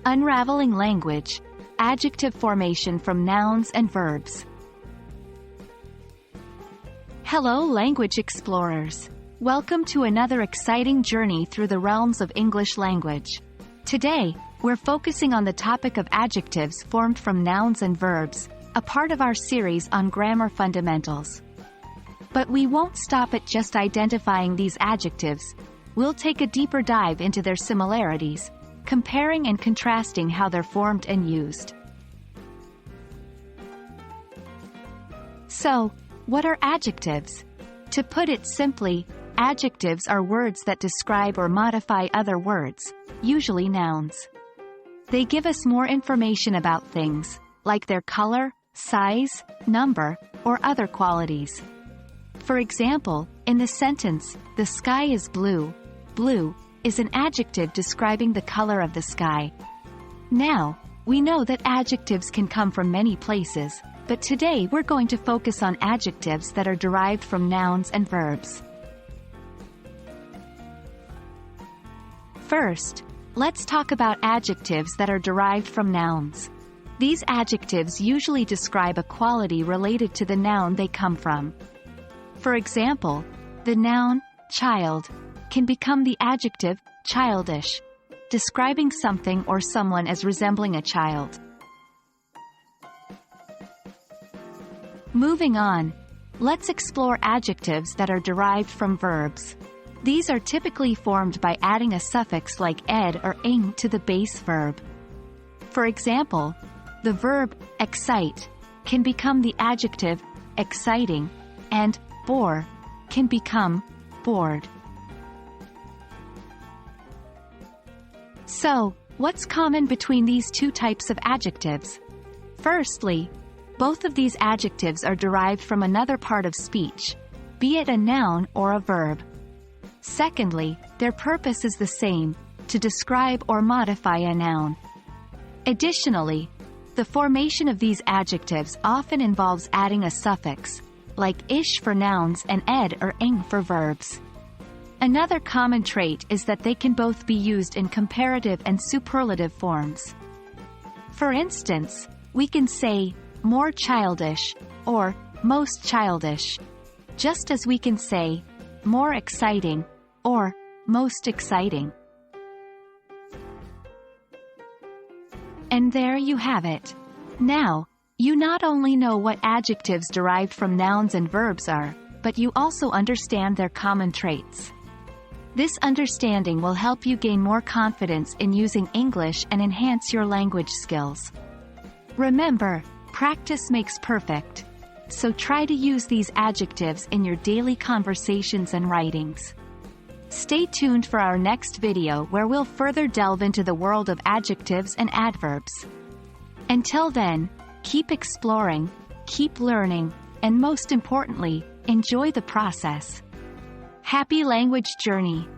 Unraveling language, adjective formation from nouns and verbs. Hello language explorers. Welcome to another exciting journey through the realms of English language. Today, we're focusing on the topic of adjectives formed from nouns and verbs, a part of our series on grammar fundamentals. But we won't stop at just identifying these adjectives. We'll take a deeper dive into their similarities, comparing and contrasting how they're formed and used. So, what are adjectives? To put it simply, adjectives are words that describe or modify other words, usually nouns. They give us more information about things, like their color, size, number, or other qualities. For example, in the sentence, "The sky is blue," blue is an adjective describing the color of the sky. Now, we know that adjectives can come from many places, but today we're going to focus on adjectives that are derived from nouns and verbs. First, let's talk about adjectives that are derived from nouns. These adjectives usually describe a quality related to the noun they come from. For example, the noun, child, can become the adjective, childish, describing something or someone as resembling a child. Moving on, let's explore adjectives that are derived from verbs. These are typically formed by adding a suffix like ed or ing to the base verb. For example, the verb, excite, can become the adjective, exciting, and bore can become, bored. So, what's common between these two types of adjectives? Firstly, both of these adjectives are derived from another part of speech, be it a noun or a verb. Secondly, their purpose is the same, to describe or modify a noun. Additionally, the formation of these adjectives often involves adding a suffix, like ish for nouns and ed or ing for verbs. Another common trait is that they can both be used in comparative and superlative forms. For instance, we can say, more childish, or most childish, just as we can say, more exciting, or most exciting. And there you have it. Now, you not only know what adjectives derived from nouns and verbs are, but you also understand their common traits. This understanding will help you gain more confidence in using English and enhance your language skills. Remember, practice makes perfect. So try to use these adjectives in your daily conversations and writings. Stay tuned for our next video where we'll further delve into the world of adjectives and adverbs. Until then, keep exploring, keep learning, and most importantly, enjoy the process. Happy language journey!